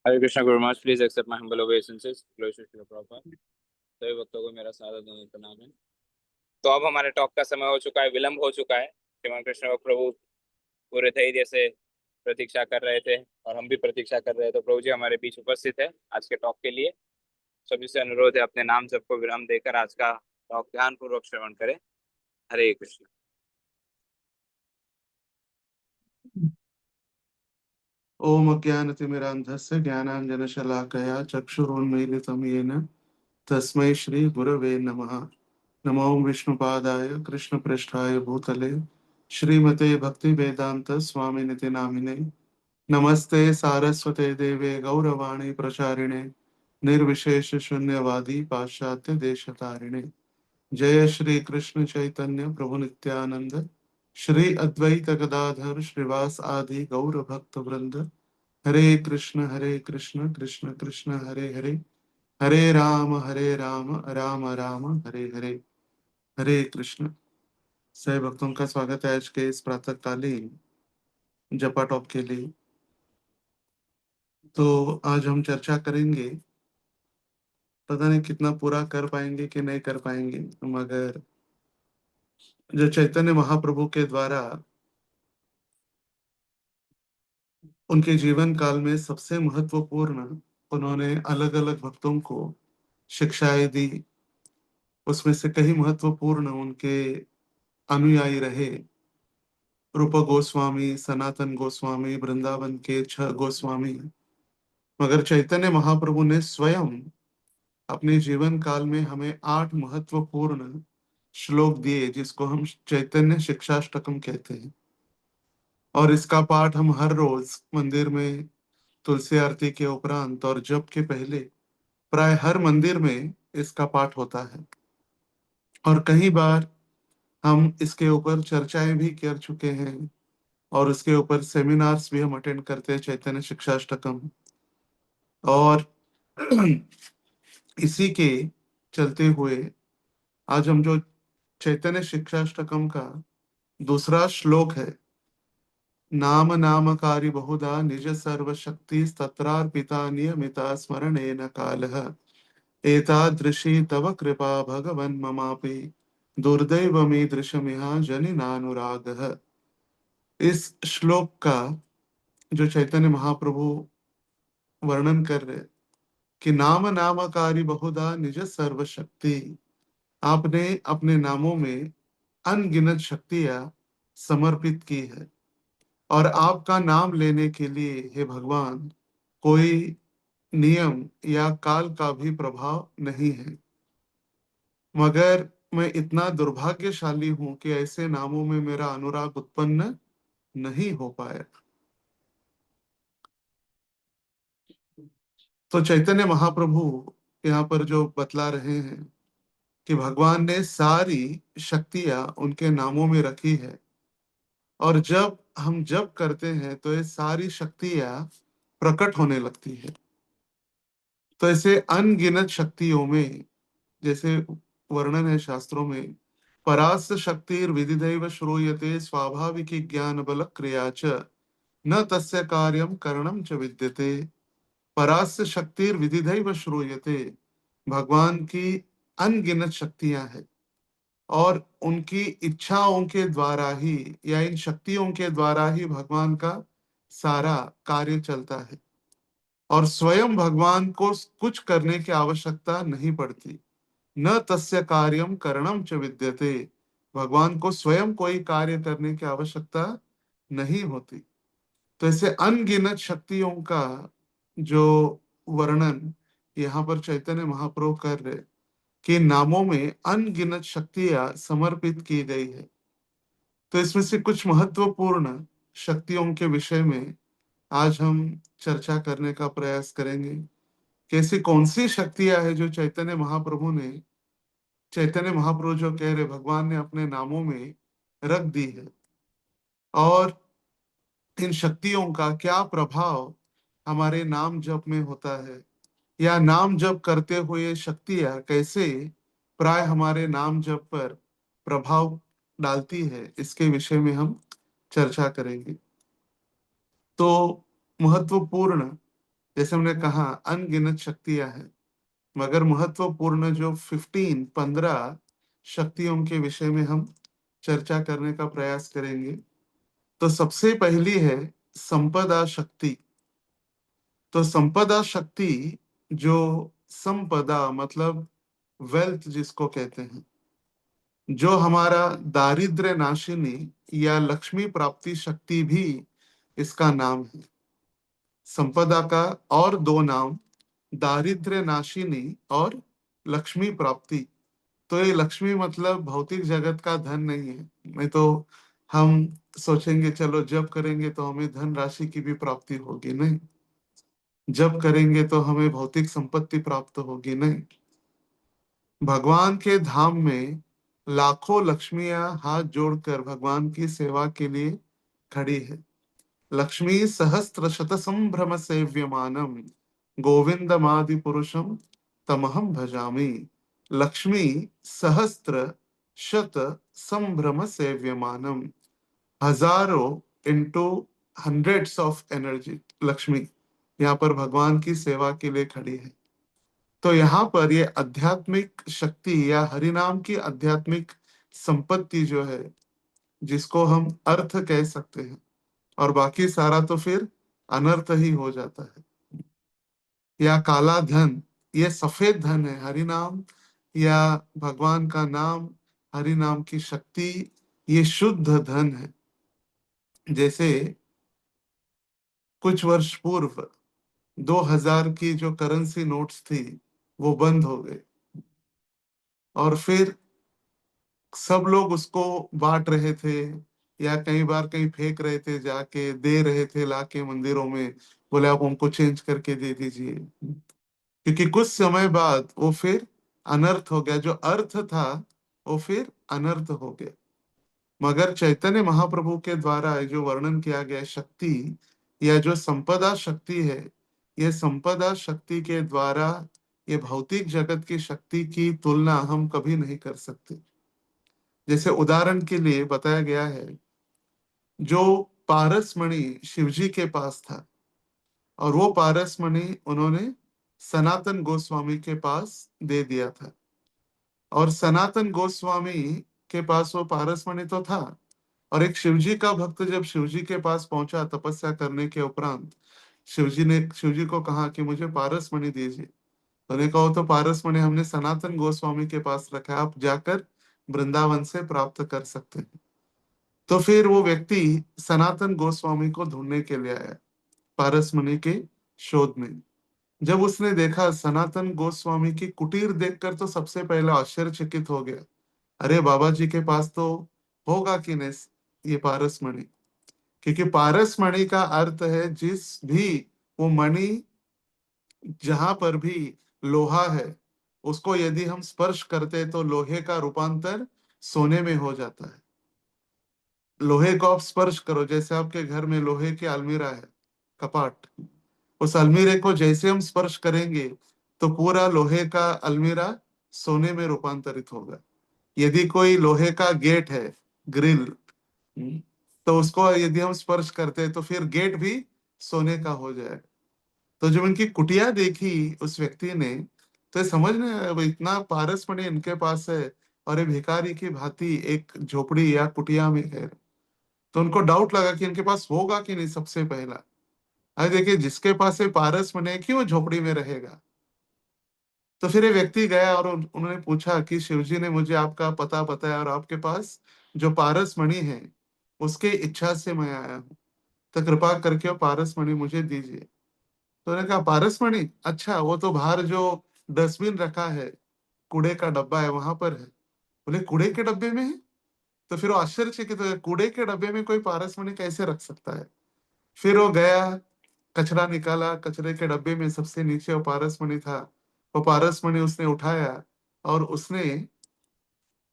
Hare Krishna Guru Maharaj, please accept my humble obeisances. Glory to Srila Prabhupada. सभी भक्तों को मेरा सादर दंडवत प्रणाम है। तो अब हमारे टॉक का समय हो चुका है, विलंब हो चुका है। श्रीमान कृष्ण और प्रभु पूरे थे जैसे प्रतीक्षा कर रहे थे और हम भी प्रतीक्षा कर रहे थे। तो प्रभु जी हमारे बीच उपस्थित है आज के टॉक के लिए। सभी से अनुरोध है अपने नाम सबको विराम देकर आज का टॉक ध्यान पूर्वक श्रवण करें। हरे कृष्ण। ओम अज्ञानतिमिरान्धस्य ज्ञानाञ्जनशलाकया चक्षुरुन्मीलितं येन तस्मै श्रीगुरवे नमः। नमो विष्णुपादाय कृष्णपृष्ठाय भूतले श्रीमते भक्तिवेदान्त स्वामिनिति नामिने। नमस्ते सारस्वते देवे गौरवाणी प्रचारिणे निर्विशेष शून्यवादी पाश्चात्य देशतारिणे। जय श्री कृष्ण चैतन्य प्रभु नित्यानंद श्री अद्वैत गदाधर श्रीवास आदि गौर भक्त वृंद। हरे कृष्ण कृष्ण कृष्ण हरे हरे, हरे राम राम राम हरे हरे। हरे कृष्ण। सभी भक्तों का स्वागत है आज के इस प्रातःकालीन जपा टॉक के लिए। तो आज हम चर्चा करेंगे, पता नहीं कितना पूरा कर पाएंगे कि नहीं कर पाएंगे, मगर जो चैतन्य महाप्रभु के द्वारा उनके जीवन काल में सबसे महत्वपूर्ण उन्होंने अलग अलग भक्तों को शिक्षाएं दी, उसमें से कई महत्वपूर्ण उनके अनुयायी रहे। रूप गोस्वामी, सनातन गोस्वामी, वृंदावन के 6 गोस्वामी। मगर चैतन्य महाप्रभु ने स्वयं अपने जीवन काल में हमें 8 महत्वपूर्ण श्लोक दिए, जिसको हम चैतन्य शिक्षाष्टकम कहते हैं। और इसका पाठ हम हर रोज मंदिर में तुलसी आरती के उपरांत और जप के पहले प्राय हर मंदिर में इसका पाठ होता है। और कई बार हम इसके ऊपर चर्चाएं भी कर चुके हैं और उसके ऊपर सेमिनार्स भी हम अटेंड करते हैं, चैतन्य शिक्षाष्टकम। और इसी के चलते हुए आज हम जो चैतन्य शिक्षाष्टकम का दूसरा श्लोक है, नाम नामकारी बहुधा निज सर्वशक्ति तत्रार्पिता नियमिता स्मरणेन कालः एतादृशी तव कृपा भगवन् ममापि दुर्दैवमीदृशमिह जनिनानुरागः। इस श्लोक का जो चैतन्य महाप्रभु वर्णन कर रहे कि नाम नामकारी बहुधा निज सर्वशक्ति, आपने अपने नामों में अनगिनत शक्तियां समर्पित की है और आपका नाम लेने के लिए हे भगवान कोई नियम या काल का भी प्रभाव नहीं है। मगर मैं इतना दुर्भाग्यशाली हूं कि ऐसे नामों में मेरा अनुराग उत्पन्न नहीं हो पाया। तो चैतन्य महाप्रभु यहाँ पर जो बतला रहे हैं कि भगवान ने सारी शक्तियां उनके नामों में रखी है और जब हम जप करते हैं तो ये सारी शक्तियां प्रकट होने लगती है। तो ऐसे अनगिनत शक्तियों में, जैसे वर्णन है शास्त्रों में, परास्त शक्तिर विदिदैव श्रूयते स्वाभाविकी ज्ञान बल क्रिया च न तस्य कार्यम करणम च विद्यते। परास्त शक्तिर विदिदैव श्रूयते, भगवान की अनगिनत शक्तियां हैं और उनकी इच्छाओं के द्वारा ही या इन शक्तियों के द्वारा ही भगवान का सारा कार्य चलता है और स्वयं भगवान को कुछ करने की आवश्यकता नहीं पड़ती। न तस्य कार्यम करणम च विद्यते, भगवान को स्वयं कोई कार्य करने की आवश्यकता नहीं होती। तो ऐसे अनगिनत शक्तियों का जो वर्णन यहाँ पर चैतन्य महाप्रभु कर रहे कि नामों में अनगिनत शक्तियां समर्पित की गई है। तो इसमें से कुछ महत्वपूर्ण शक्तियों के विषय में आज हम चर्चा करने का प्रयास करेंगे। कैसी कौन सी शक्तियां है जो चैतन्य महाप्रभु जो कह रहे भगवान ने अपने नामों में रख दी है और इन शक्तियों का क्या प्रभाव हमारे नाम जप में होता है या नाम जप करते हुए शक्तियां कैसे प्राय हमारे नाम जप पर प्रभाव डालती है, इसके विषय में हम चर्चा करेंगे। तो महत्वपूर्ण जैसे हमने कहा अनगिनत शक्तियां हैं, मगर महत्वपूर्ण जो 15 शक्तियों के विषय में हम चर्चा करने का प्रयास करेंगे। तो सबसे पहली है संपदा शक्ति। तो संपदा शक्ति, जो संपदा मतलब वेल्थ जिसको कहते हैं, जो हमारा दारिद्र्य नाशिनी या लक्ष्मी प्राप्ति शक्ति भी इसका नाम है। संपदा का और दो नाम, दारिद्र्य नाशिनी और लक्ष्मी प्राप्ति। तो ये लक्ष्मी मतलब भौतिक जगत का धन नहीं है। नहीं तो हम सोचेंगे चलो जब करेंगे तो हमें धन राशि की भी प्राप्ति होगी, नहीं। जब करेंगे तो हमें भौतिक संपत्ति प्राप्त होगी, नहीं। भगवान के धाम में लाखों लक्ष्मियां हाथ जोड़कर भगवान की सेवा के लिए खड़ी है। लक्ष्मी सहस्त्र शत संभ्रम सेव्यमानम गोविंदमादि पुरुषम तमहम भजामि। लक्ष्मी सहस्त्र शत संभ्रम सेव्यमानम, हजारों into hundreds of energy Lakshmi यहाँ पर भगवान की सेवा के लिए खड़ी है। तो यहाँ पर ये आध्यात्मिक शक्ति या हरिनाम की आध्यात्मिक संपत्ति जो है, जिसको हम अर्थ कह सकते हैं, और बाकी सारा तो फिर अनर्थ ही हो जाता है। या काला धन, ये सफेद धन है। हरिनाम या भगवान का नाम, हरिनाम की शक्ति, ये शुद्ध धन है। जैसे कुछ वर्ष पूर्व 2000 की जो करेंसी नोट्स थी वो बंद हो गए, और फिर सब लोग उसको बांट रहे थे या कई बार कहीं फेंक रहे थे, जाके दे रहे थे लाके मंदिरों में, बोले आप हमको चेंज करके दे दीजिए। क्योंकि कुछ समय बाद वो फिर अनर्थ हो गया, जो अर्थ था वो फिर अनर्थ हो गया। मगर चैतन्य महाप्रभु के द्वारा जो वर्णन किया गया शक्ति या जो संपदा शक्ति है, ये संपदा शक्ति के द्वारा ये भौतिक जगत की शक्ति की तुलना हम कभी नहीं कर सकते। जैसे उदाहरण के लिए बताया गया है, जो पारसमणि शिवजी के पास था, और वो पारसमणि उन्होंने सनातन गोस्वामी के पास दे दिया था। और सनातन गोस्वामी के पास वो पारसमणि तो था, और एक शिवजी का भक्त जब शिवजी के पास पहुंचा तपस्या करने के उपरांत, शिवजी ने शिवजी को कहा कि मुझे पारसमणि दीजिए। तो उन्होंने कहा, तो पारसमणि हमने सनातन गोस्वामी के पास रखा है, आप जाकर वृंदावन से प्राप्त कर सकते हैं। तो फिर वो व्यक्ति सनातन गोस्वामी को ढूंढने के लिए आया पारसमणि के शोध में। जब उसने देखा सनातन गोस्वामी की कुटीर देखकर तो सबसे पहले आश्चर्यचकित हो गया, अरे बाबा जी के पास तो होगा कि नहीं ये पारसमणि। क्योंकि पारसमणि का अर्थ है जिस भी वो मणि, जहां पर भी लोहा है उसको यदि हम स्पर्श करते तो लोहे का रूपांतर सोने में हो जाता है। लोहे को आप स्पर्श करो, जैसे आपके घर में लोहे की अलमीरा है, कपाट, उस अलमीरे को जैसे हम स्पर्श करेंगे तो पूरा लोहे का अलमीरा सोने में रूपांतरित होगा। यदि कोई लोहे का गेट है, ग्रिल, तो उसको यदि हम स्पर्श करते हैं तो फिर गेट भी सोने का हो जाएगा। तो जब इनकी कुटिया देखी उस व्यक्ति ने, तो ये समझ में आया, भाई इतना पारसमणि इनके पास है और ये भिखारी की भांति एक झोपड़ी या कुटिया में है। तो उनको डाउट लगा कि इनके पास होगा कि नहीं सबसे पहला। अरे देखिए, जिसके पास ये पारसमणि है क्यों झोपड़ी में रहेगा। तो फिर ये व्यक्ति गया और उन्होंने पूछा कि शिवजी ने मुझे आपका पता बताया और आपके पास जो पारसमणि है उसके इच्छा से मैं आया हूँ, तो कृपा करके वो पारसमणि मुझे दीजिए। तो उन्होंने कहा पारसमणि, अच्छा वो तो बाहर जो डस्टबिन रखा है, कूड़े का डब्बा है वहां पर है। बोले कूड़े के डब्बे में है? तो फिर वो आश्चर्यचकित हो गया, कूड़े के डब्बे में कोई पारसमणि कैसे रख सकता है। फिर वो गया, कचरा निकाला, कचरे के डब्बे में सबसे नीचे वो पारसमणि था। वो पारसमणि उसने उठाया और उसने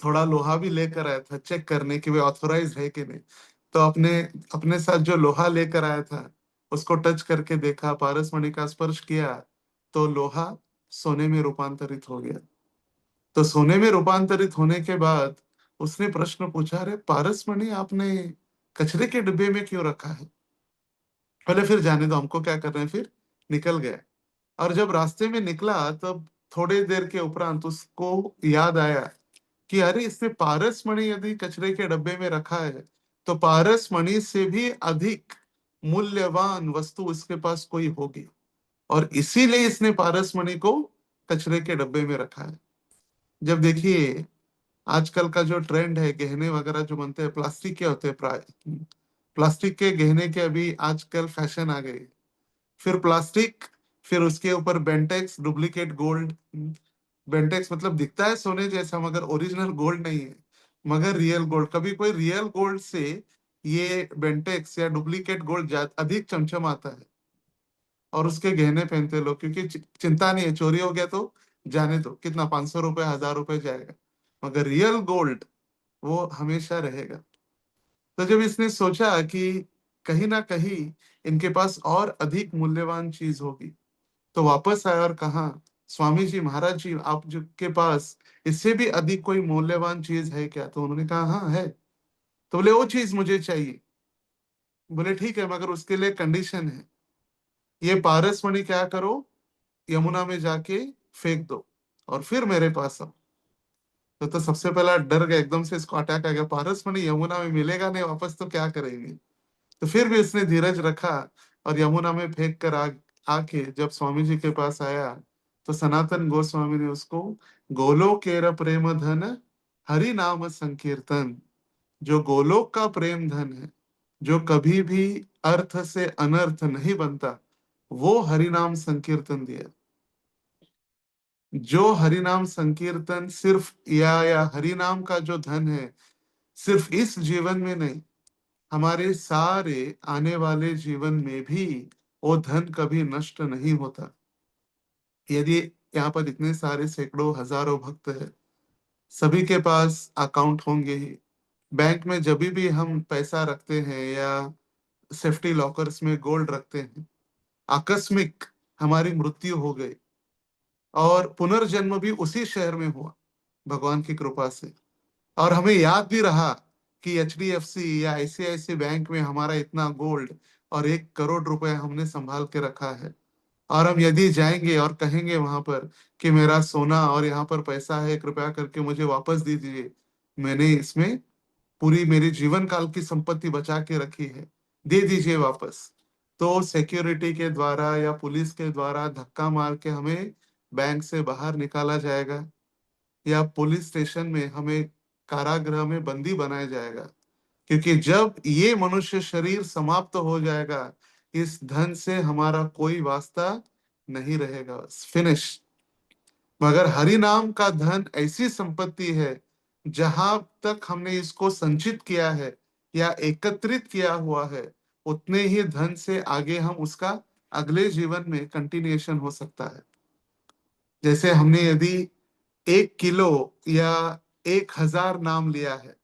थोड़ा लोहा भी लेकर आया था चेक करने की वे ऑथोराइज है कि नहीं। तो अपने अपने साथ जो लोहा लेकर आया था उसको टच करके देखा, पारसमणि का स्पर्श किया, तो लोहा सोने में रूपांतरित हो गया। तो सोने में रूपांतरित होने के बाद उसने प्रश्न पूछा, अरे पारसमणि आपने कचरे के डिब्बे में क्यों रखा है। पहले फिर जाने दो, हमको क्या करना है, फिर निकल गया। और जब रास्ते में निकला तब थोड़ी देर के उपरांत उसको याद आया कि अरे इसने पारस मणि यदि कचरे के डब्बे में रखा है तो पारस मणि से भी अधिक मूल्यवान वस्तु इसके पास कोई होगी, और इसीलिए इसने पारस मणि को कचरे के डब्बे में रखा है। जब देखिए आजकल का जो ट्रेंड है, गहने वगैरह जो बनते हैं प्लास्टिक के होते हैं, प्राय प्लास्टिक के गहने के अभी आजकल फैशन आ गई। फिर प्लास्टिक, फिर उसके ऊपर बेंटेक्स डुप्लीकेट गोल्ड। बेंटेक्स मतलब दिखता है सोने जैसा मगर ओरिजिनल गोल्ड नहीं है, मगर रियल गोल्ड। कभी कोई रियल गोल्ड से ये बेंटेक्स या डुप्लीकेट गोल्ड अधिक चमचमाता है, और उसके गहने पहनते लोग, क्योंकि चिंता नहीं है चोरी हो गया तो जाने दो, कितना 500 रुपए 1000 रुपए जाएगा, मगर रियल गोल्ड वो हमेशा रहेगा। तो जब इसने सोचा कि कहीं ना कहीं इनके पास और अधिक मूल्यवान चीज होगी, तो वापस आया और कहा, स्वामी जी महाराज जी आप जो के पास इससे भी अधिक कोई मूल्यवान चीज है क्या? तो उन्होंने कहा हाँ है। तो बोले वो चीज मुझे चाहिए। बोले ठीक है, मगर उसके लिए कंडीशन है, ये पारस मणि क्या करो, यमुना में जाके फेंक दो और फिर मेरे पास आओ। तो सबसे पहला डर गया, एकदम से इसको अटैक आ गया, पारस मणि यमुना में मिलेगा नहीं वापस तो क्या करेंगे। तो फिर भी उसने धीरज रखा और यमुना में फेंक कर आके जब स्वामी जी के पास आया, तो सनातन गोस्वामी ने उसको गोलोकेर प्रेम धन हरि नाम संकीर्तन, जो गोलोक का प्रेम धन है, जो कभी भी अर्थ से अनर्थ नहीं बनता, वो हरि नाम संकीर्तन दिया। जो हरि नाम संकीर्तन सिर्फ या हरि नाम का जो धन है, सिर्फ इस जीवन में नहीं, हमारे सारे आने वाले जीवन में भी वो धन कभी नष्ट नहीं होता। यदि यहाँ पर इतने सारे सैकड़ों हजारों भक्त है, सभी के पास अकाउंट होंगे ही। बैंक में जब भी हम पैसा रखते हैं या सेफ्टी लॉकर्स में गोल्ड रखते हैं, आकस्मिक हमारी मृत्यु हो गई और पुनर्जन्म भी उसी शहर में हुआ भगवान की कृपा से, और हमें याद भी रहा कि HDFC या ICICI बैंक में हमारा इतना गोल्ड और 1 करोड़ रुपए हमने संभाल के रखा है, और हम यदि जाएंगे और कहेंगे वहां पर कि मेरा सोना और यहाँ पर पैसा है, कृपया करके मुझे वापस दे दीजिए, मैंने इसमें पूरी मेरी जीवन काल की संपत्ति बचा के रखी है, दे दीजिए वापस। तो सिक्योरिटी के द्वारा या पुलिस के द्वारा धक्का मार के हमें बैंक से बाहर निकाला जाएगा, या पुलिस स्टेशन में हमें कारागृह में बंदी बनाया जाएगा। क्योंकि जब ये मनुष्य शरीर समाप्त हो जाएगा, इस धन से हमारा कोई वास्ता नहीं रहेगा, फिनिश। मगर हरि नाम का धन ऐसी संपत्ति है, जहां तक हमने इसको संचित किया है या एकत्रित किया हुआ है, उतने ही धन से आगे हम उसका अगले जीवन में कंटिन्यूएशन हो सकता है। जैसे हमने यदि 1 किलो या 1000 नाम लिया है,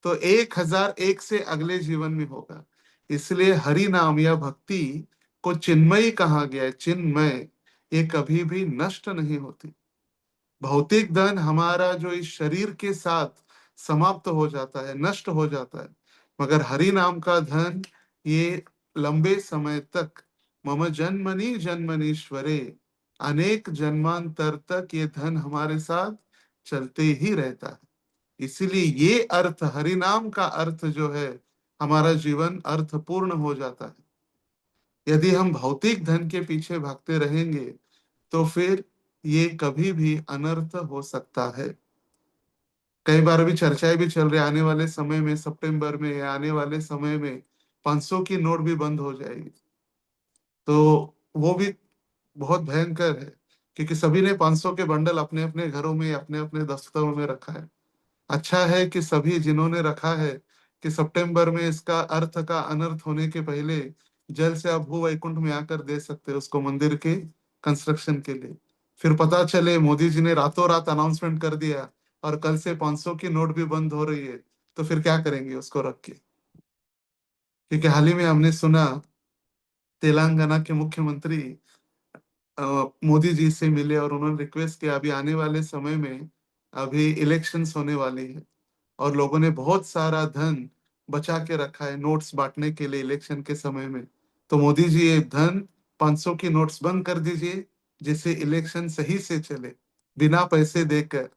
तो 1001 से अगले जीवन में होगा। इसलिए हरि नाम या भक्ति को चिन्मयी कहा गया है, चिन्मय, ये कभी भी नष्ट नहीं होती। भौतिक धन हमारा जो इस शरीर के साथ समाप्त हो जाता है, नष्ट हो जाता है, मगर हरि नाम का धन ये लंबे समय तक, मम जन्मनि जन्मनीश्वरे, अनेक जन्मांतर तक ये धन हमारे साथ चलते ही रहता है। इसीलिए ये अर्थ, हरि नाम का अर्थ जो है, हमारा जीवन अर्थपूर्ण हो जाता है। यदि हम भौतिक धन के पीछे भागते रहेंगे तो फिर ये कभी भी अनर्थ हो सकता है। कई बार अभी चर्चाएं भी चल रही, आने वाले समय में सितंबर में या आने वाले समय में 500 की नोट भी बंद हो जाएगी। तो वो भी बहुत भयंकर है, क्योंकि सभी ने 500 के बंडल अपने अपने घरों में, अपने अपने दफ्तरों में रखा है। अच्छा है कि सभी जिन्होंने रखा है कि सितंबर में इसका अर्थ का अनर्थ होने के पहले जल्द से आप भू वैकुंठ में आकर दे सकते हैं उसको, मंदिर के कंस्ट्रक्शन के लिए। फिर पता चले मोदी जी ने रातों रात अनाउंसमेंट कर दिया और कल से 500 की नोट भी बंद हो रही है, तो फिर क्या करेंगे उसको रख के? क्योंकि हाल ही में हमने सुना तेलंगाना के मुख्यमंत्री मोदी जी से मिले और उन्होंने रिक्वेस्ट किया, अभी आने वाले समय में अभी इलेक्शंस होने वाली है और लोगों ने बहुत सारा धन बचा के रखा है नोट्स बांटने के लिए इलेक्शन के समय में। तो मोदी जी ये धन 500 की नोट्स बंद कर दीजिए, जिससे इलेक्शन सही से चले। बिना पैसे देकर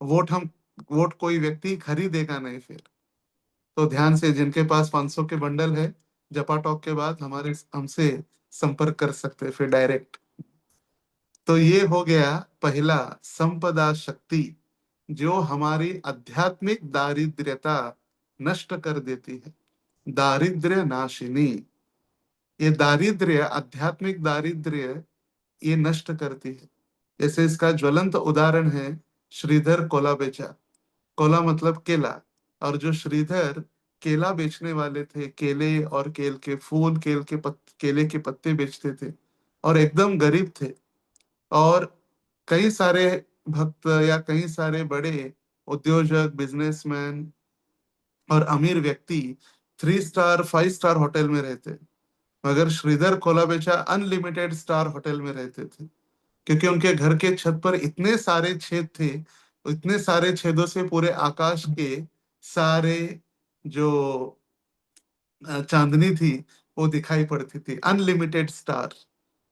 वोट कोई व्यक्ति खरीदेगा नहीं फिर। तो ध्यान से, जिनके पास 500 के बंडल है, जपा टॉक के बाद हमारे हमसे संपर्क कर सकते हैं फिर डायरेक्ट। तो ये हो गया पहला, संपदा शक्ति, जो हमारी आध्यात्मिक दारिद्र्यता नष्ट कर देती है। दारिद्र्य नाशिनी। ये दारिद्र्य, आध्यात्मिक दारिद्र्य, ये नष्ट करती है। जैसे इसका ज्वलंत उदाहरण है श्रीधर कोला बेचा। कोला मतलब केला। और जो श्रीधर केला बेचने वाले थे, केले और केल के फूल, केले के पत्ते बेचते थे, और एकदम गरीब थे। और कई सारे भक्त या कई सारे बड़े उद्योजक, बिजनेसमैन और अमीर व्यक्ति 3 स्टार 5 स्टार होटल में रहते, मगर श्रीधर कोलाबेचा अनलिमिटेड स्टार होटल में रहते थे। क्योंकि उनके घर के छत पर इतने सारे छेद थे, इतने सारे छेदों से पूरे आकाश के सारे जो चांदनी थी वो दिखाई पड़ती थी। Unlimited star.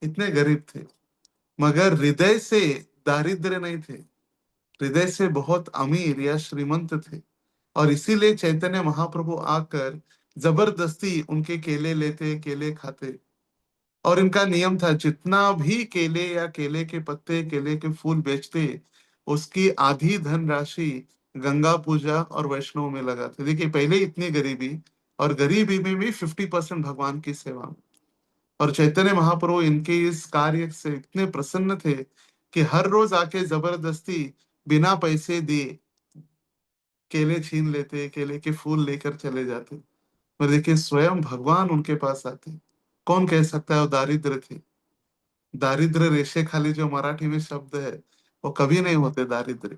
इतने गरीब थे, मगर हृदय से दारिद्र्य नहीं थे, हृदय से बहुत अमीर या श्रीमंत थे। और इसीलिए चैतन्य महाप्रभु आकर जबरदस्ती उनके केले लेते, केले खाते। और इनका नियम था, जितना भी केले या केले के पत्ते, केले के फूल बेचते, उसकी आधी धनराशि गंगा पूजा और वैष्णव में लगाते। देखिए, पहले इतनी गरीबी, और गरीबी में भी 50% भगवान की सेवा में। और चैतन्य महाप्रभु इनके इस कार्य से इतने प्रसन्न थे कि हर रोज आके जबरदस्ती बिना पैसे दिए केले छीन लेते, केले के फूल लेकर चले जाते। और देखिए, स्वयं भगवान उनके पास आते। कौन कह सकता है वो दारिद्र थे? दारिद्र रेशे खाली जो मराठी में शब्द है, वो कभी नहीं होते दारिद्र।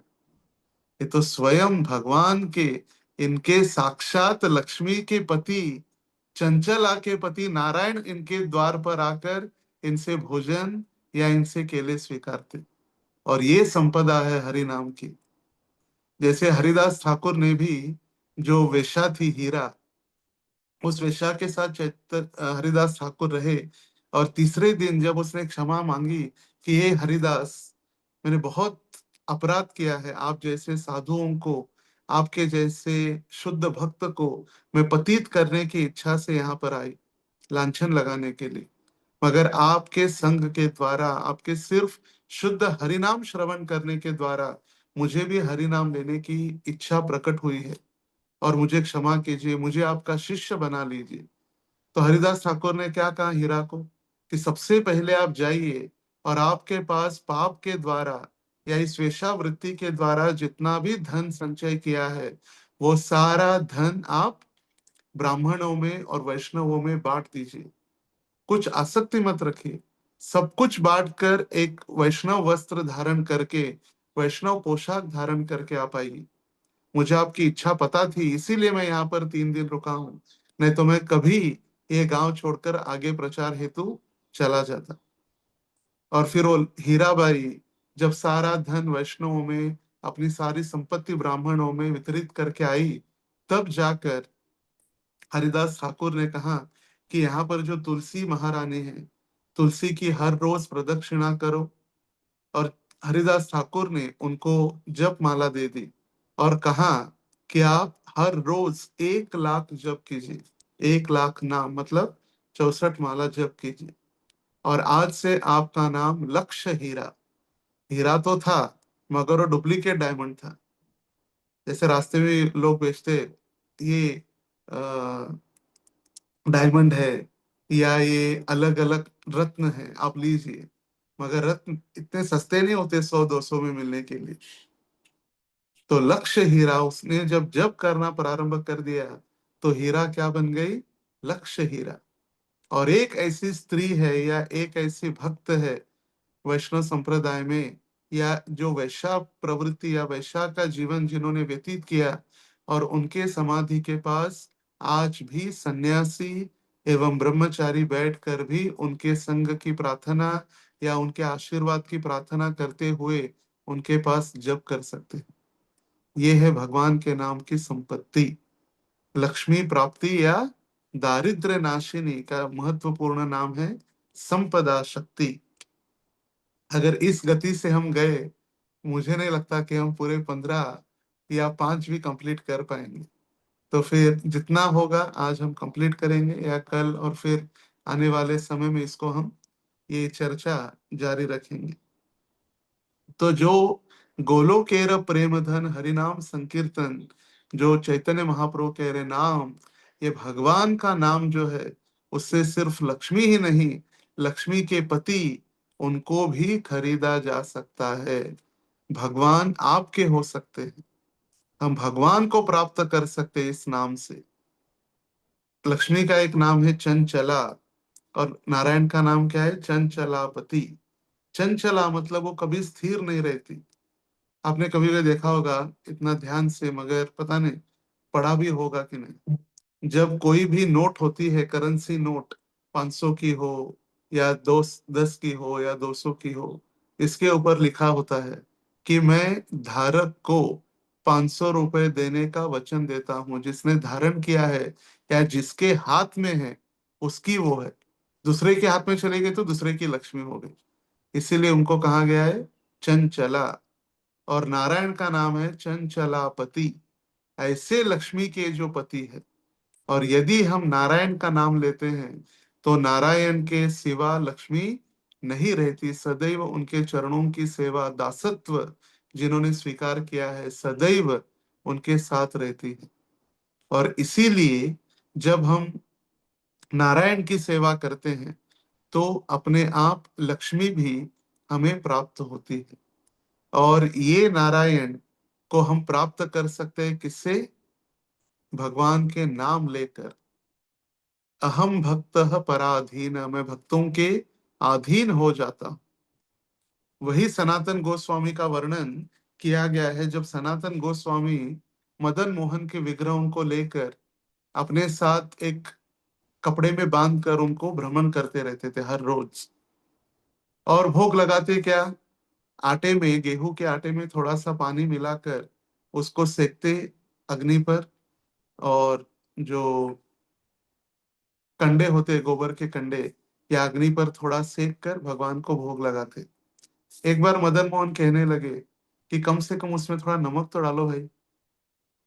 ये तो स्वयं भगवान के, इनके साक्षात लक्ष्मी के पति, चंचला के पति नारायण इनके द्वार पर आकर इनसे भोजन या इनसे केले स्वीकारते। और ये संपदा है हरि नाम की। जैसे हरिदास ठाकुर ने भी, जो वेश्या थी हीरा, उस वेश्या के साथ हरिदास ठाकुर रहे। और तीसरे दिन जब उसने क्षमा मांगी कि हे हरिदास, मैंने बहुत अपराध किया है, आप जैसे साधुओं को, आपके जैसे शुद्ध भक्त को मैं पतित करने की इच्छा से यहाँ पर आई, लांछन लगाने के लिए। मगर आपके संग के द्वारा, आपके सिर्फ शुद्ध हरिनाम श्रवण करने के द्वारा मुझे भी हरिनाम लेने की इच्छा प्रकट हुई है, और मुझे क्षमा कीजिए, मुझे आपका शिष्य बना लीजिए। तो हरिदास ठाकुर ने क्या कहा हीरा को, कि सबसे पहले आप जाइए, और आपके पास पाप के द्वारा या इस वेश्यावृत्ति के द्वारा जितना भी धन संचय किया है, वो सारा धन आप ब्राह्मणों में और वैष्णवों में बांट दीजिए। कुछ आसक्ति मत रखिए, सब कुछ बांट कर एक वैष्णव वस्त्र धारण करके, वैष्णव पोशाक धारण करके आप आइए। मुझे आपकी इच्छा पता थी, इसीलिए मैं यहाँ पर 3 दिन रुका हूँ, नहीं तो मैं कभी ये गांव छोड़कर आगे प्रचार हेतु चला जाता। और फिर वो हीराबाई जब सारा धन वैष्णवों में, अपनी सारी संपत्ति ब्राह्मणों में वितरित करके आई, तब जाकर हरिदास ठाकुर ने कहा कि यहाँ पर जो तुलसी महारानी है, तुलसी की हर रोज प्रदक्षिणा करो। और हरिदास ठाकुर ने उनको जप माला दे दी, और कहा कि आप हर रोज 1 लाख जप कीजिए। 1 लाख नाम मतलब 64 माला जप कीजिए। और आज से आपका नाम लक्ष्य हीरा। हीरा तो था, मगर वो डुप्लीकेट डायमंड था। जैसे रास्ते में लोग बेचते, ये डायमंड है, या ये अलग अलग रत्न है, आप लीजिए। मगर रत्न इतने सस्ते नहीं होते 100-200 में मिलने के लिए। तो लक्ष्य हीरा उसने जब जप करना प्रारंभ कर दिया, तो हीरा क्या बन गई? लक्ष्य हीरा। और एक ऐसी स्त्री है या एक ऐसी भक्त है वैष्णव संप्रदाय में, या जो वैश्या प्रवृत्ति या वैश्या का जीवन जिन्होंने व्यतीत किया, और उनके समाधि के पास आज भी सन्यासी एवं ब्रह्मचारी बैठकर भी उनके संग की प्रार्थना या उनके आशीर्वाद की प्रार्थना करते हुए उनके पास जप कर सकते हैं। ये है भगवान के नाम की संपत्ति। लक्ष्मी प्राप्ति या दारिद्र्य नाशिनी का महत्वपूर्ण नाम है संपदा शक्ति। अगर इस गति से हम गए, मुझे नहीं लगता कि हम पूरे 15 या 5 भी कंप्लीट कर पाएंगे। तो फिर जितना होगा आज हम कंप्लीट करेंगे, या कल और फिर आने वाले समय में इसको हम ये चर्चा जारी रखेंगे। तो जो गोलोकेर प्रेम धन हरिनाम संकीर्तन, जो चैतन्य महाप्रभु कह रहे नाम, ये भगवान का नाम जो है, उससे सिर्फ लक्ष्मी ही नहीं, लक्ष्मी के पति उनको भी खरीदा जा सकता है। भगवान आपके हो सकते हैं, हम भगवान को प्राप्त कर सकते हैं इस नाम से। लक्ष्मी का एक नाम है चंचला, और नारायण का नाम क्या है? चंचलापति। चंचला मतलब वो कभी स्थिर नहीं रहती। आपने कभी भी देखा होगा इतना ध्यान से, मगर पता नहीं पढ़ा भी होगा कि नहीं। जब कोई भी नोट होती है, करेंसी नोट, 500 की हो या 10 की हो या 200 की हो, इसके ऊपर लिखा होता है कि मैं धारक को 500 रुपए देने का वचन देता हूं। जिसने धारण किया है या जिसके हाथ में है उसकी वो है, दूसरे के हाथ में चली गई तो दूसरे की लक्ष्मी हो गई। इसीलिए उनको कहा गया है चंचला। और नारायण का नाम है चंचलापति, ऐसे लक्ष्मी के जो पति है। और यदि हम नारायण का नाम लेते हैं तो नारायण के सिवा लक्ष्मी नहीं रहती। सदैव उनके चरणों की सेवा, दासत्व जिन्होंने स्वीकार किया है, सदैव उनके साथ रहती है। और इसीलिए जब हम नारायण की सेवा करते हैं तो अपने आप लक्ष्मी भी हमें प्राप्त होती है। और ये नारायण को हम प्राप्त कर सकते हैं किससे? भगवान के नाम लेकर। अहम भक्त पराधीन, मैं भक्तों के अधीन हो जाता हूं। वही सनातन गोस्वामी का वर्णन किया गया है। जब सनातन गोस्वामी मदन मोहन के विग्रहों को लेकर अपने साथ एक कपड़े में बांध कर उनको भ्रमण करते रहते थे हर रोज, और भोग लगाते क्या? आटे में, गेहूं के आटे में थोड़ा सा पानी मिलाकर उसको सेकते अग्नि पर, और जो कंडे होते, गोबर के कंडे, या अग्नि पर थोड़ा सेक कर भगवान को भोग लगाते। एक बार मदन मोहन कहने लगे कि कम से कम उसमें थोड़ा नमक तो डालो भाई,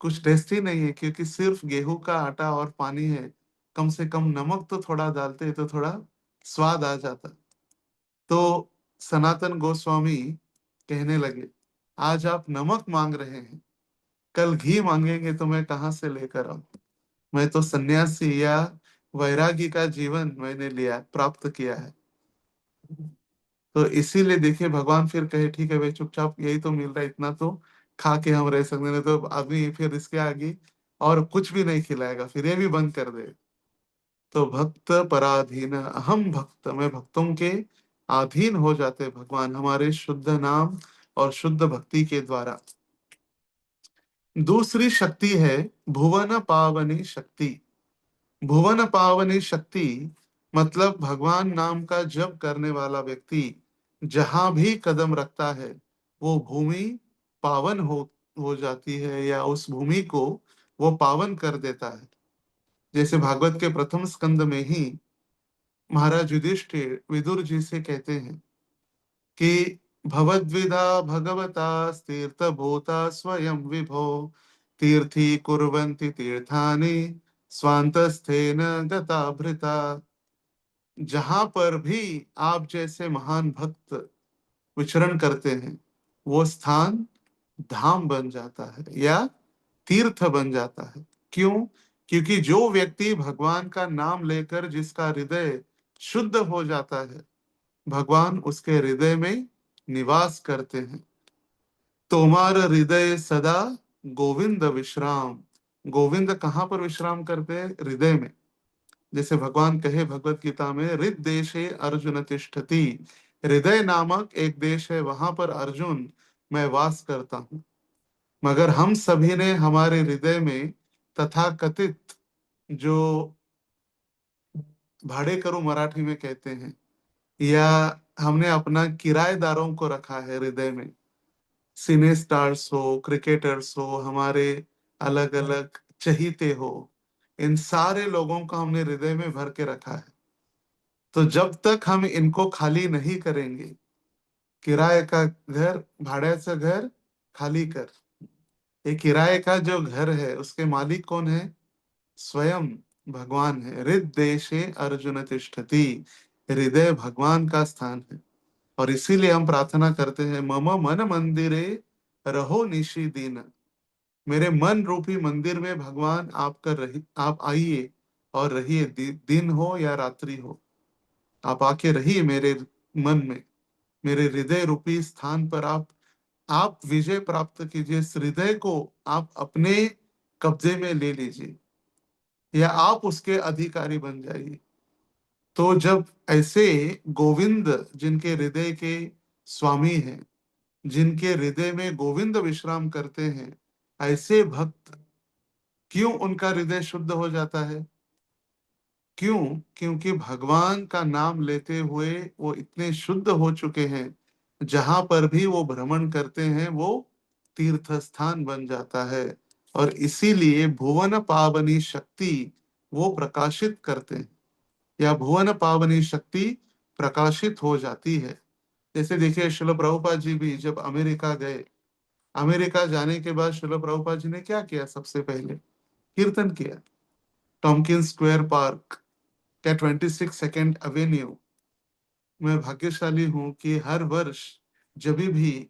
कुछ टेस्टी नहीं है, क्योंकि सिर्फ गेहूं का आटा और पानी है। कम से कम नमक तो थोड़ा डालते तो थोड़ा स्वाद आ जाता। तो सनातन गोस्वामी कहने लगे, आज आप नमक मांग रहे हैं, कल घी मांगेंगे तो मैं कहाँ से लेकर आऊं? मैं तो सन्यासी या वैरागी का जीवन मैंने लिया, प्राप्त किया है। तो इसीलिए देखिए भगवान फिर कहे ठीक है भाई, चुपचाप यही तो मिल रहा है, इतना तो खा के हम रह सकते, नहीं तो आदमी फिर इसके आगे और कुछ भी नहीं खिलाएगा, फिर ये भी बंद कर दे। तो भक्त पराधीन, हम भक्त, मैं भक्तों के अधीन हो जाते भगवान हमारे शुद्ध नाम और शुद्ध भक्ति के द्वारा। दूसरी शक्ति है भुवन पावनी शक्ति। भुवन पावनी शक्ति मतलब भगवान नाम का जप करने वाला व्यक्ति जहां भी कदम रखता है वो भूमि पावन हो जाती है, या उस भूमि को वो पावन कर देता है। जैसे भागवत के प्रथम स्कंद में ही महाराज युधिष्ठिर विदुर जी से कहते हैं कि भवद्विधा भगवता तीर्थ भूता स्वयं विभो तीर्थी कुर्वन्ति तीर्थानि स्वांतस्थेन गताभृता। जहां पर भी आप जैसे महान भक्त विचरण करते हैं वो स्थान धाम बन जाता है या तीर्थ बन जाता है। क्यों? क्योंकि जो व्यक्ति भगवान का नाम लेकर जिसका हृदय शुद्ध हो जाता है, भगवान उसके हृदय में निवास करते हैं। तोमार हृदय सदा गोविंद विश्राम। गोविंद कहाँ पर विश्राम करते हैं? हृदय में। जैसे भगवान कहे भगवत गीता में, हृदय देशे अर्जुन तिष्ठति। हृदय नामक एक देश है, वहां पर अर्जुन मैं वास करता हूँ। मगर हम सभी ने हमारे हृदय में तथा कथित, जो भाड़े करो मराठी में कहते हैं, या हमने अपना किराएदारों को रखा है हृदय में। सिने स्टार्स हो, क्रिकेटर्स हो, हमारे अलग अलग चहीते हो, इन सारे लोगों को हमने हृदय में भर के रखा है। तो जब तक हम इनको खाली नहीं करेंगे, किराए का घर, भाड़्याचं घर खाली कर, ये किराए का जो घर है उसके मालिक कौन है? स्वयं भगवान है। हृदय अर्जुन तिष्ठति, हृदय भगवान का स्थान है। और इसीलिए हम प्रार्थना करते हैं, मम मन मंदिरे रहो निशि दिन, मेरे मन रूपी मंदिर में भगवान आप आइए और रहिए, दिन हो या रात्रि हो, आप आके रहिए मेरे मन में, मेरे हृदय रूपी स्थान पर आप विजय प्राप्त कीजिए, इस हृदय को आप अपने कब्जे में ले लीजिए, या आप उसके अधिकारी बन जाइए। तो जब ऐसे गोविंद, जिनके हृदय के स्वामी हैं, जिनके हृदय में गोविंद विश्राम करते हैं, ऐसे भक्त, क्यों उनका हृदय शुद्ध हो जाता है? क्यों? क्योंकि भगवान का नाम लेते हुए वो इतने शुद्ध हो चुके हैं, जहां पर भी वो भ्रमण करते हैं वो तीर्थ स्थान बन जाता है। और इसीलिए भुवन पावनी शक्ति वो प्रकाशित करते हैं, या भुवन पावनी शक्ति प्रकाशित हो जाती है। जैसे देखिए, शिल प्रभुपाद जी भी जब अमेरिका गए, अमेरिका जाने के बाद शिल प्रभुपाद जी ने क्या किया? सबसे पहले कीर्तन किया। टॉम्किन स्क्वायर पार्क क्या 22 एवेन्यू, मैं भाग्यशाली हूं कि हर वर्ष जब भी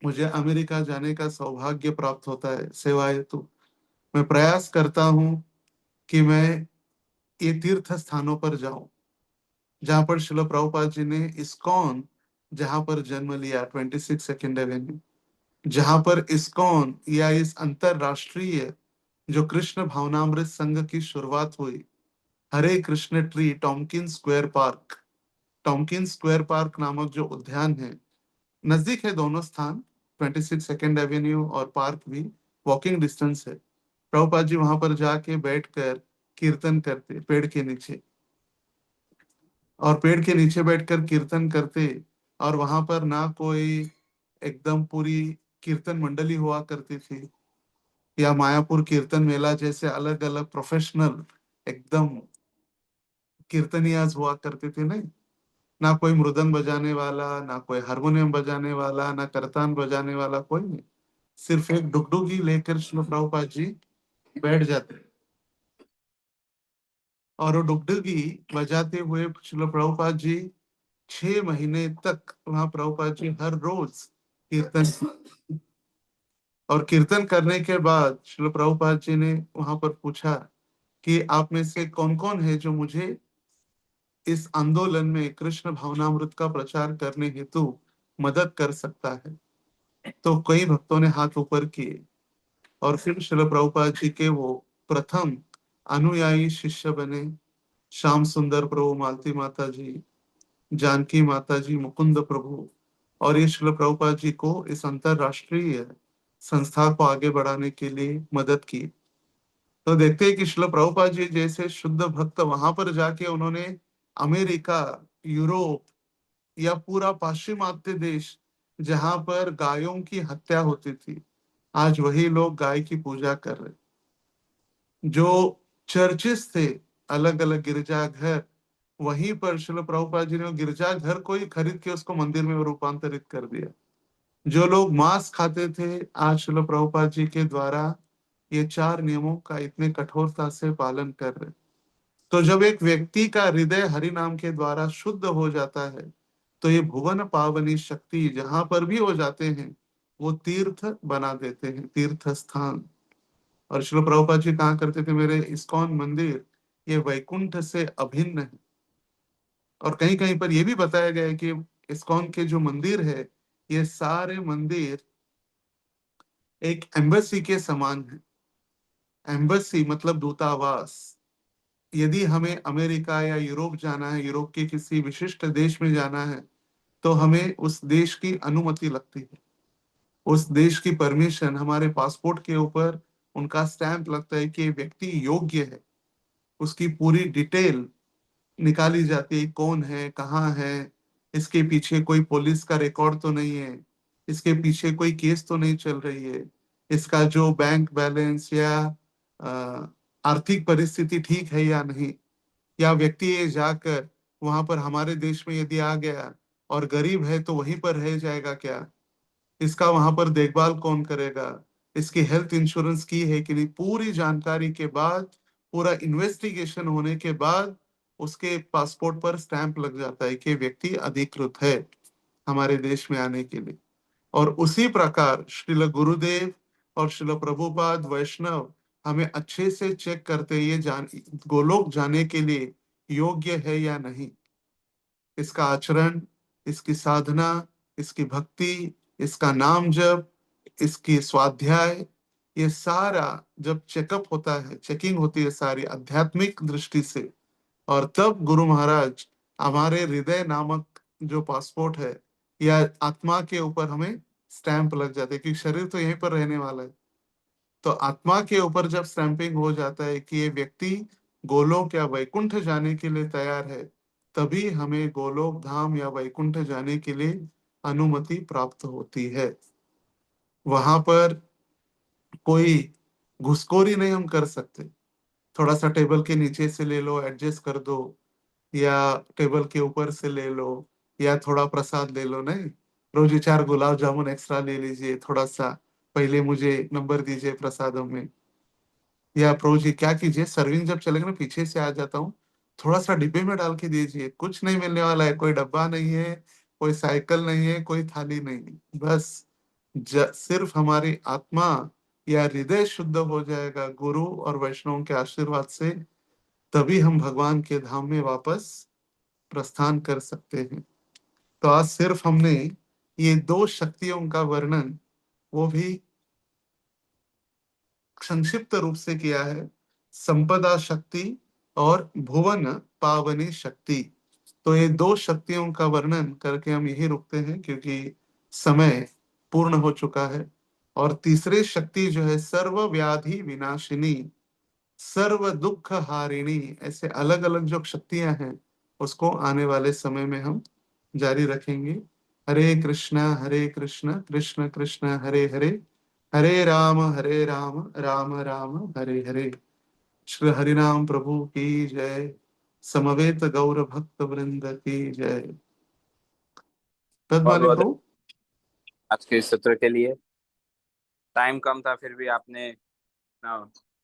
मुझे अमेरिका जाने का सौभाग्य प्राप्त होता है सेवा हेतु, मैं प्रयास करता हूं कि मैं ये तीर्थ स्थानों पर जाऊं, जहां पर शिल प्रभुपाद जी ने इस्कॉन, जहां पर जन्म लिया 22 एवेन्यू, जहां पर इस्कॉन या इस अंतरराष्ट्रीय जो कृष्ण भावनामृत संघ की शुरुआत हुई, Hare Krishna tree Tompkins square park, Tompkins square park नामक जो उद्यान है, नजदीक है दोनों स्थान, 22 एवेन्यू और पार्क भी वॉकिंग डिस्टेंस है। प्रभुपाद जी वहां पर जाके बैठकर कीर्तन करते पेड़ के नीचे, और पेड़ के नीचे बैठकर कीर्तन करते, और वहां पर ना कोई एकदम पूरी कीर्तन मंडली हुआ करती थी, या मायापुर कीर्तन मेला जैसे अलग अलग प्रोफेशनल एकदम कीर्तनियाज हुआ करते थे, नहीं। ना कोई मृदंग बजाने वाला, ना कोई हारमोनियम बजाने वाला, ना करतान बजाने वाला, कोई नहीं। सिर्फ एक डुगडुगी लेकर श्रील प्रभुपाद जी बैठ जाते, और वो डुगडुगी बजाते हुए श्रील प्रभुपाद जी 6 महीने तक वहां प्रभुपाद जी हर रोज कीर्तन, और कीर्तन करने के बाद श्रील प्रभुपाद जी ने वहां पर पूछा कि आप में से कौन कौन है जो मुझे इस आंदोलन में कृष्ण भावनामृत का प्रचार करने हेतु मदद कर सकता है। तो कई भक्तों ने हाथ ऊपर किए, और फिर श्रील प्रभुपाद जी के वो प्रथम अनुयायी शिष्य बने, श्याम सुंदर प्रभु, मालती माता जी, जानकी माता जी, मुकुंद प्रभु। और ये श्रील प्रभुपाद जी को इस अंतरराष्ट्रीय संस्था को आगे बढ़ाने के लिए मदद की। तो देखते हैं कि श्रील प्रभुपाद जी जैसे शुद्ध भक्त वहां पर जाके उन्होंने अमेरिका, यूरोप, या पूरा पाश्चिमात्य देश, जहां पर गायों की हत्या होती थी, आज वही लोग गाय की पूजा कर रहे। जो चर्चेस थे, अलग अलग गिरजाघर, वहीं पर श्रील प्रभुपाद जी ने गिरजाघर को ही खरीद के उसको मंदिर में रूपांतरित कर दिया। जो लोग मांस खाते थे, आज श्रील प्रभुपाद जी के द्वारा ये 4 नियमों का इतने कठोरता से पालन कर रहे। तो जब एक व्यक्ति का हृदय हरि नाम के द्वारा शुद्ध हो जाता है, तो ये भुवन पावनी शक्ति जहां पर भी हो जाते हैं, वो तीर्थ बना देते हैं, तीर्थ स्थान। और श्रील प्रभुपाद जी कहा करते थे, मेरे इस्कॉन मंदिर ये वैकुंठ से अभिन्न है। और कहीं कहीं पर यह भी बताया गया है कि इस्कॉन के जो मंदिर है, ये सारे मंदिर एक एम्बेसी के समान है। एम्बेसी मतलब दूतावास। यदि हमें अमेरिका या यूरोप जाना है, यूरोप के किसी विशिष्ट देश में जाना है, तो हमें उस देश की अनुमति लगती है, उस देश की परमिशन, हमारे पासपोर्ट के ऊपर उनका स्टैंप लगता है कि व्यक्ति योग्य है। उसकी पूरी डिटेल निकाली जाती है, कौन है, कहाँ है, इसके पीछे कोई पुलिस का रिकॉर्ड तो नहीं है, इसके पीछे कोई केस तो नहीं चल रही है, इसका जो बैंक बैलेंस या अ, आर्थिक परिस्थिति ठीक है या नहीं, या व्यक्ति ये जाकर वहां पर हमारे देश में यदि आ गया और गरीब है तो वहीं पर रह जाएगा क्या? इसका वहां पर देखभाल कौन करेगा? इसकी हेल्थ इंश्योरेंस की है कि नहीं? पूरी जानकारी के बाद, पूरा इन्वेस्टिगेशन होने के बाद उसके पासपोर्ट पर स्टैंप लग जाता है कि व्यक्ति अधिकृत है हमारे देश में आने के लिए। और उसी प्रकार श्रील गुरुदेव और श्रील प्रभुपाद वैष्णव हमें अच्छे से चेक करते, ये जान गोलोक जाने के लिए योग्य है या नहीं। इसका आचरण, इसकी साधना, इसकी भक्ति, इसका नाम जप, इसकी स्वाध्याय, ये सारा जब चेकअप होता है, चेकिंग होती है सारी आध्यात्मिक दृष्टि से, और तब गुरु महाराज हमारे हृदय नामक जो पासपोर्ट है या आत्मा के ऊपर हमें स्टैंप लग जाते हैं, क्योंकि शरीर तो यहीं पर रहने वाला है। तो आत्मा के ऊपर जब स्टैंपिंग हो जाता है कि ये व्यक्ति गोलोक या वैकुंठ जाने के लिए तैयार है, तभी हमें गोलोक धाम या वैकुंठ जाने के लिए अनुमति प्राप्त होती है। वहां पर कोई घुसखोरी नहीं हम कर सकते। थोड़ा सा टेबल के नीचे से ले लो, एडजस्ट कर दो, या टेबल के ऊपर से ले लो, या थोड़ा प्रसाद ले लो, नहीं। रोज 4 गुलाब जामुन एक्स्ट्रा ले लीजिए, थोड़ा सा पहले मुझे नंबर दीजिए प्रसादों में। या प्रभु जी क्या कीजिए, सर्विंग जब चलेगा ना, पीछे से आ जाता हूँ, थोड़ा सा डिब्बे में डाल के दीजिए। कुछ नहीं मिलने वाला है, कोई डब्बा नहीं है, कोई साइकिल नहीं है, कोई थाली नहीं है। बस सिर्फ हमारी आत्मा या हृदय शुद्ध हो जाएगा गुरु और वैष्णव के आशीर्वाद से, तभी हम भगवान के धाम में वापस प्रस्थान कर सकते हैं। तो आज सिर्फ हमने ये 2 शक्तियों का वर्णन, वो भी संक्षिप्त रूप से किया है, संपदा शक्ति और भुवन पावनी शक्ति। तो ये 2 शक्तियों का वर्णन करके हम यही रुकते हैं, क्योंकि समय पूर्ण हो चुका है। और तीसरी शक्ति जो है सर्व व्याधि विनाशिनी, सर्व दुख हारिणी, ऐसे अलग अलग जो शक्तियां हैं उसको आने वाले समय में हम जारी रखेंगे। हरे कृष्णा कृष्ण कृष्ण हरे हरे, हरे राम राम राम हरे हरे। श्री हरिनाम प्रभु की जय। समवेत गौर भक्त वृंद की जय। बहुत पद्माली बहुत प्रभु। आज के इस सत्र के लिए टाइम कम था, फिर भी आपने इतना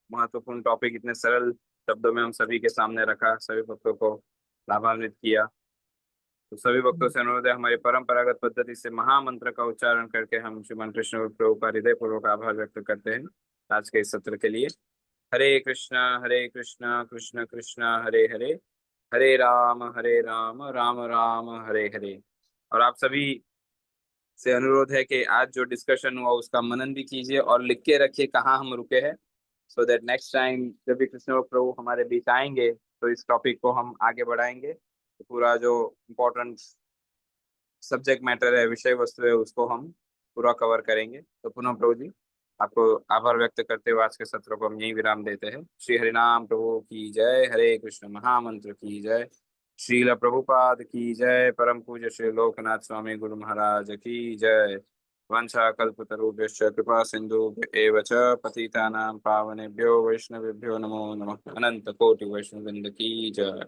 महत्वपूर्ण टॉपिक इतने सरल शब्दों में हम सभी के सामने रखा, सभी भक्तों को लाभान्वित किया। तो सभी भक्तों से अनुरोध है, हमारी परंपरागत पद्धति से महामंत्र का उच्चारण करके हम श्रीमान कृष्ण प्रभु का हृदय पूर्वक आभार व्यक्त करते हैं आज के इस सत्र के लिए। हरे कृष्णा कृष्ण कृष्ण हरे हरे, हरे राम राम राम हरे हरे। और आप सभी से अनुरोध है कि आज जो डिस्कशन हुआ उसका मनन भी कीजिए और लिख के रखिए कहाँ हम रुके हैं, सो दैट नेक्स्ट टाइम जब भी कृष्ण प्रभु हमारे बीच आएंगे तो इस टॉपिक को हम आगे बढ़ाएंगे। तो पूरा जो इम्पोर्टेंट सब्जेक्ट मैटर है, विषय वस्तु है, उसको हम पूरा कवर करेंगे। तो पुनः प्रभु जी आपको आभार व्यक्त करते हुए आज के सत्र को हम यही विराम देते हैं। श्री हरिनाम प्रभु की जय, हरे कृष्ण महामंत्र की जय, श्रील प्रभुपाद की जय, परम पूज्य श्री लोकनाथ स्वामी गुरु महाराज की जय। वंशा कल्पतरुभ्यश्च कृपा सिंधुभ्य एव च पतितानां पावनेभ्यो वैष्णवेभ्यो नमो नमः। अनंत कोटि वैष्णववृंद की जय।